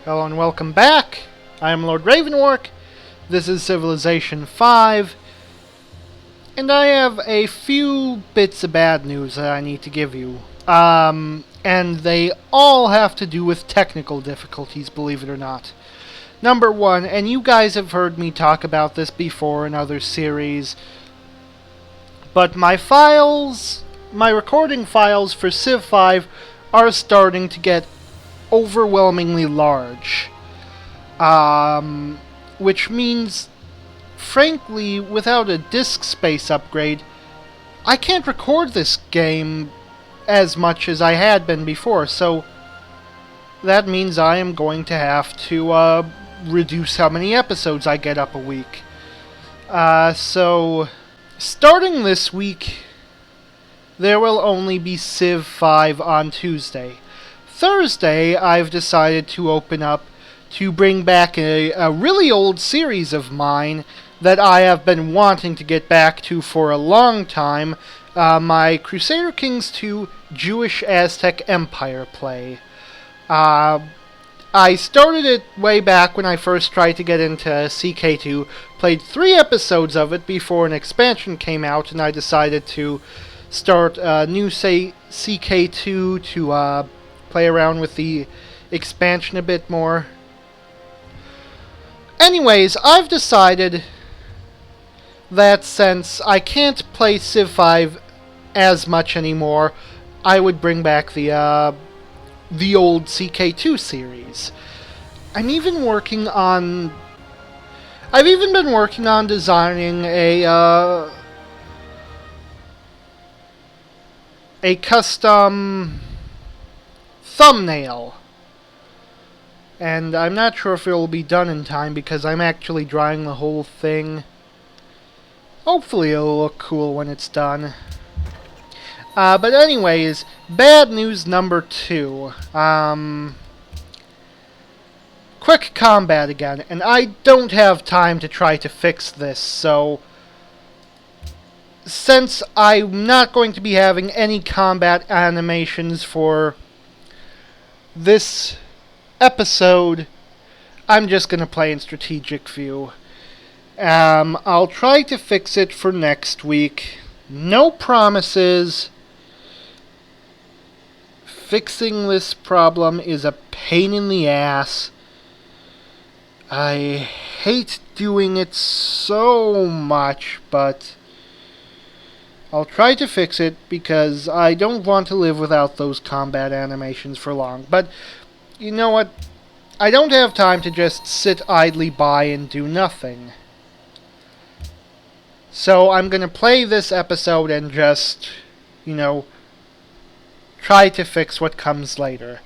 Hello and welcome back. I am Lord Revonworc. This is Civilization 5. And I have a few bits of bad news that I need to give you. And they all have to do with technical difficulties, believe it or not. Number one, and you guys have heard me talk about this before in other series, but my recording files for Civ 5 are starting to get overwhelmingly large. Which means, frankly, without a disk space upgrade, I can't record this game as much as I had been before, so that means I am going to have to reduce how many episodes I get up a week. So, starting this week, there will only be Civ 5 on Tuesday. Thursday, I've decided to open up to bring back a really old series of mine that I have been wanting to get back to for a long time, my Crusader Kings 2 Jewish Aztec Empire play. I started it way back when I first tried to get into CK2, played 3 episodes of it before an expansion came out, and I decided to start a new CK2 to play around with the expansion a bit more. Anyways, I've decided that since I can't play Civ 5 as much anymore, I would bring back the old CK2 series. I've even been working on designing a custom thumbnail. And I'm not sure if it will be done in time because I'm actually drawing the whole thing. Hopefully it'll look cool when it's done. But anyways, bad news number 2. Quick combat again, and I don't have time to try to fix this, so since I'm not going to be having any combat animations for this episode, I'm just going to play in strategic view. I'll try to fix it for next week. No promises. Fixing this problem is a pain in the ass. I hate doing it so much, but I'll try to fix it because I don't want to live without those combat animations for long. But you know what? I don't have time to just sit idly by and do nothing. So I'm going to play this episode and just, try to fix what comes later.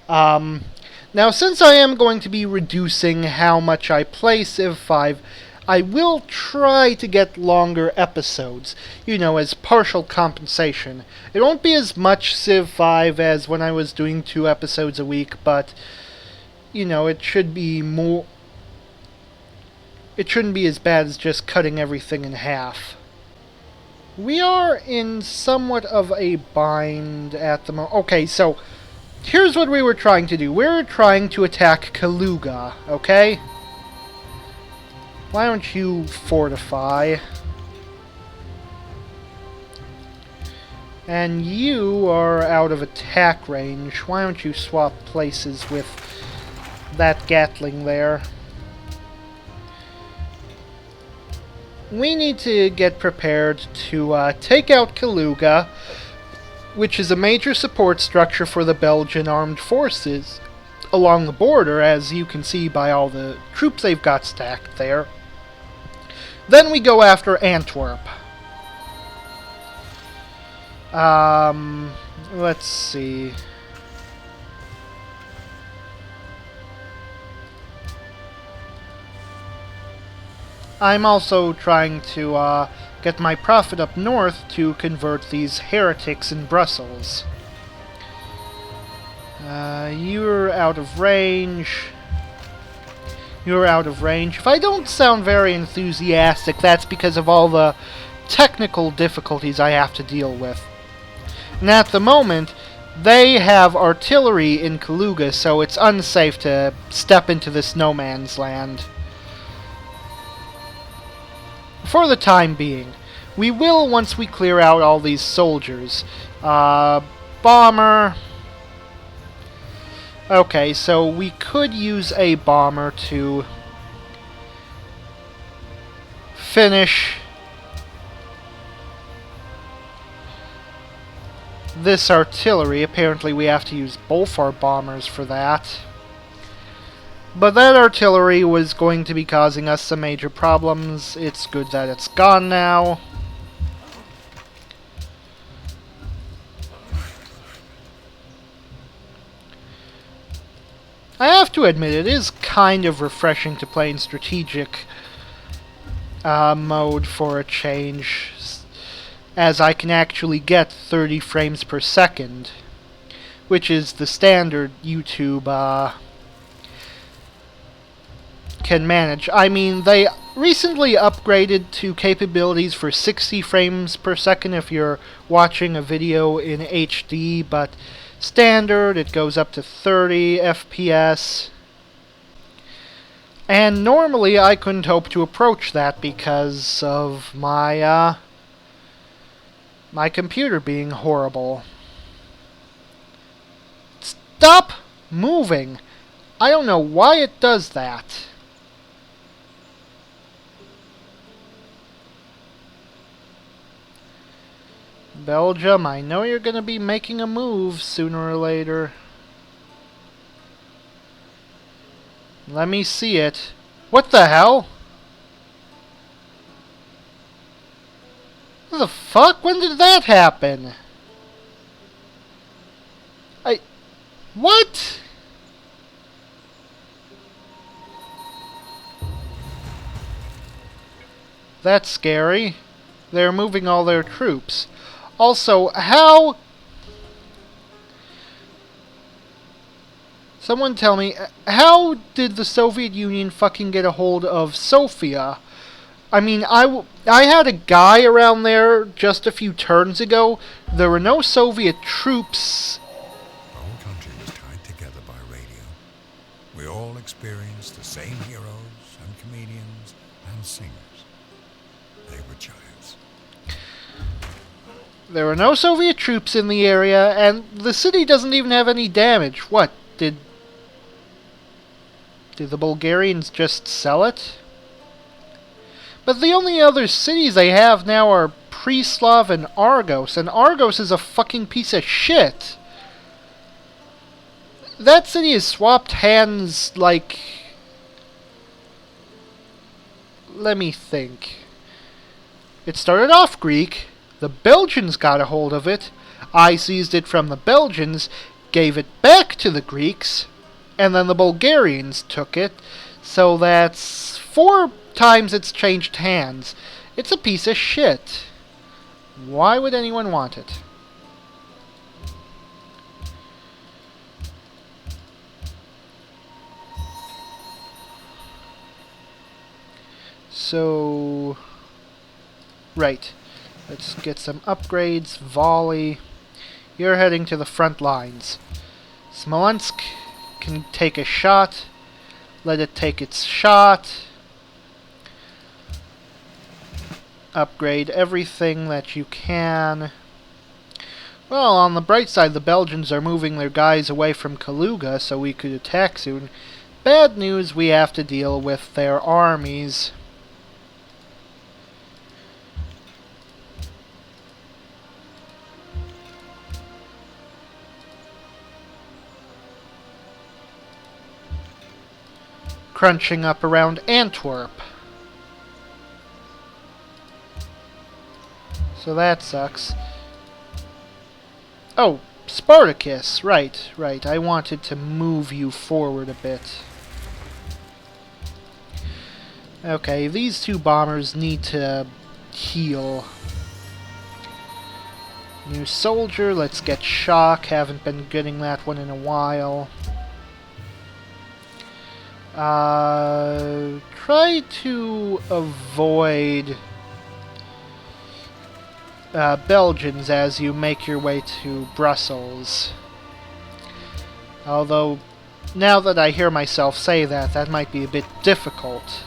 Now, since I am going to be reducing how much I play Civ 5, I will try to get longer episodes, as partial compensation. It won't be as much Civ 5 as when I was doing 2 episodes a week, but, it should be more. It shouldn't be as bad as just cutting everything in half. We are in somewhat of a bind at the moment. Okay, so here's what we were trying to do. We were trying to attack Kaluga, okay? Why don't you fortify? And you are out of attack range. Why don't you swap places with that Gatling there? We need to get prepared to take out Kaluga, which is a major support structure for the Belgian armed forces along the border, as you can see by all the troops they've got stacked there. Then we go after Antwerp. Let's see. I'm also trying to get my prophet up north to convert these heretics in Brussels. You're out of range. You're out of range. If I don't sound very enthusiastic, that's because of all the technical difficulties I have to deal with. And at the moment, They have artillery in Kaluga, so it's unsafe to step into this no man's land. For the time being. We will once we clear out all these soldiers. Bomber. Okay, so we could use a bomber to finish this artillery. Apparently we have to use both our bombers for that. But that artillery was going to be causing us some major problems. It's good that it's gone now. I have to admit, it is kind of refreshing to play in strategic mode for a change, as I can actually get 30 frames per second, which is the standard YouTube can manage. I mean, they recently upgraded to capabilities for 60 frames per second if you're watching a video in HD, but standard, it goes up to 30 FPS. And normally I couldn't hope to approach that because of my my computer being horrible. Stop moving! I don't know why it does that. Belgium, I know you're going to be making a move sooner or later. Let me see it. What the hell? What the fuck? When did that happen? What? That's scary. They're moving all their troops. Also, how... Someone tell me, how did the Soviet Union fucking get a hold of Sofia? I mean, I had a guy around there just a few turns ago. There were no Soviet troops. The whole country was tied together by radio. We all experienced the same heroes and comedians and singers. They were giants. There were no Soviet troops in the area, and the city doesn't even have any damage. What, did the Bulgarians just sell it? But the only other cities they have now are Preslav and Argos is a fucking piece of shit. That city has swapped hands like... Let me think. It started off Greek. The Belgians got a hold of it. I seized it from the Belgians, gave it back to the Greeks, and then the Bulgarians took it. So that's 4 times it's changed hands. It's a piece of shit. Why would anyone want it? So... Right. Let's get some upgrades. Volley. You're heading to the front lines. Smolensk can take a shot. Let it take its shot. Upgrade everything that you can. Well, on the bright side, the Belgians are moving their guys away from Kaluga, so we could attack soon. Bad news, we have to deal with their armies. Crunching up around Antwerp. So that sucks. Oh, Spartacus. Right. I wanted to move you forward a bit. Okay, these 2 bombers need to heal. New soldier, let's get shock. Haven't been getting that one in a while. Try to avoid Belgians as you make your way to Brussels. Although, now that I hear myself say that, that might be a bit difficult.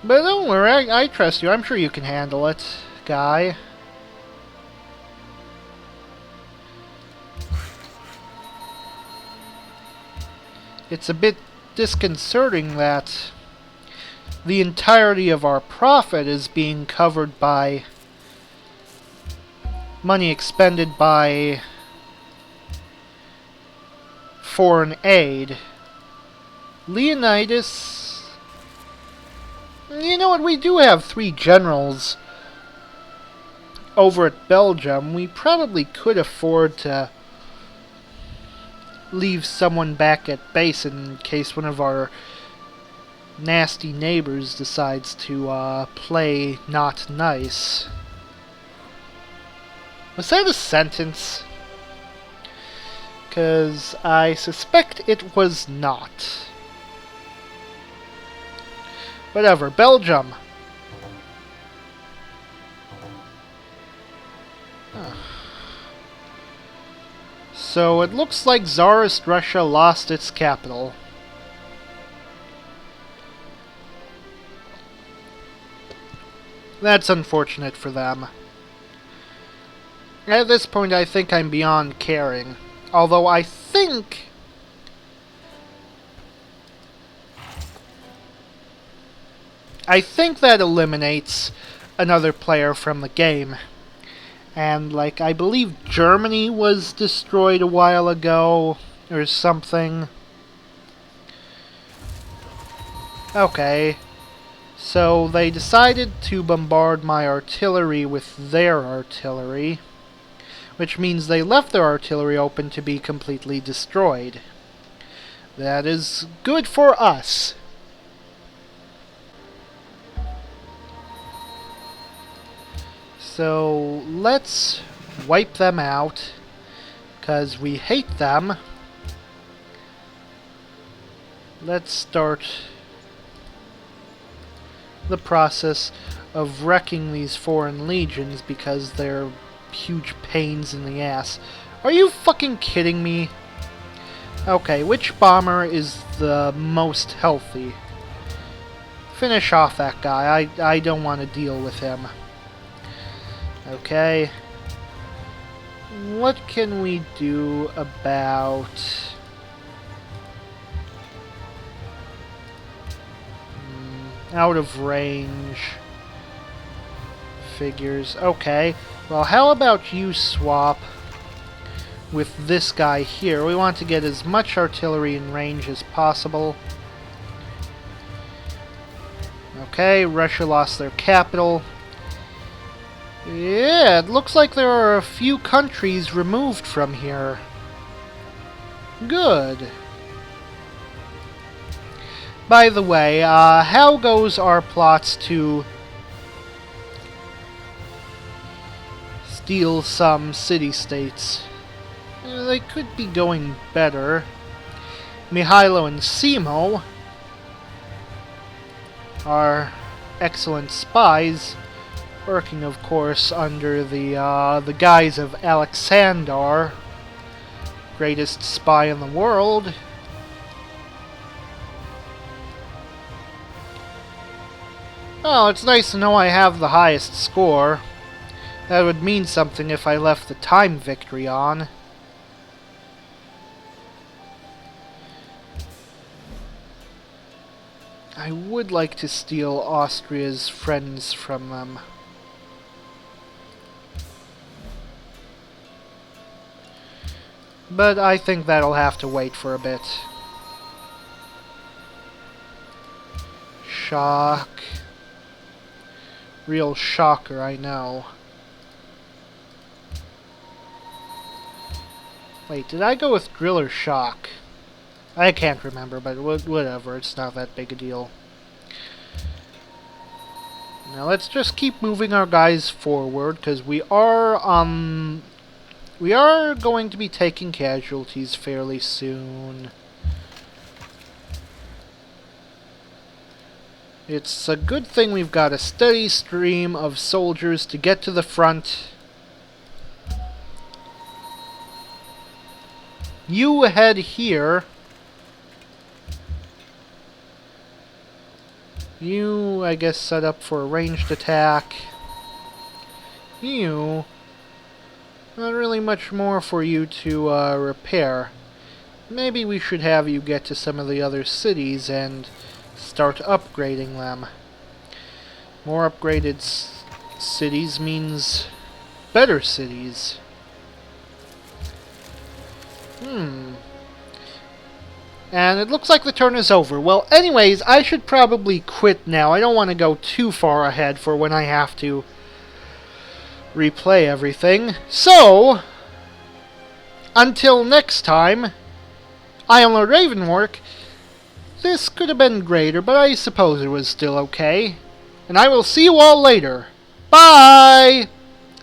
But don't worry, I trust you. I'm sure you can handle it, guy. It's a bit disconcerting that the entirety of our profit is being covered by money expended by foreign aid. Leonidas... You know what, we do have 3 generals over at Belgium. We probably could afford to leave someone back at base in case one of our nasty neighbors decides to play not nice. Was that a sentence? 'Cause I suspect it was not. Whatever, Belgium. So it looks like Tsarist Russia lost its capital. That's unfortunate for them. At this point, I think I'm beyond caring. Although I think that eliminates another player from the game. And, like, I believe Germany was destroyed a while ago, or something. Okay. So they decided to bombard my artillery with their artillery, which means they left their artillery open to be completely destroyed. That is good for us. So let's wipe them out, because we hate them. Let's start the process of wrecking these foreign legions, because they're huge pains in the ass. Are you fucking kidding me? Okay, which bomber is the most healthy? Finish off that guy. I don't want to deal with him. Okay. What can we do about... out of range figures. Okay. Well, how about you swap with this guy here? We want to get as much artillery in range as possible. Okay, Russia lost their capital. Yeah, it looks like there are a few countries removed from here. Good. By the way, how goes our plots to steal some city-states? They could be going better. Mihailo and Simo are excellent spies, working, of course, under the guise of Alexander, greatest spy in the world. Oh, it's nice to know I have the highest score. That would mean something if I left the time victory on. I would like to steal Austria's friends from them. But I think that'll have to wait for a bit. Shock. Real shocker, I know. Wait, did I go with drill or shock? I can't remember, but whatever, it's not that big a deal. Now let's just keep moving our guys forward, because we are going to be taking casualties fairly soon. It's a good thing we've got a steady stream of soldiers to get to the front. You head here. You, I guess, set up for a ranged attack. You... Not really much more for you to repair. Maybe we should have you get to some of the other cities and start upgrading them. More upgraded cities means better cities. And it looks like the turn is over. Well, anyways, I should probably quit now. I don't want to go too far ahead for when I have to replay everything. So, until next time, I am Lord Revonworc. This could have been greater, but I suppose it was still okay. And I will see you all later. Bye!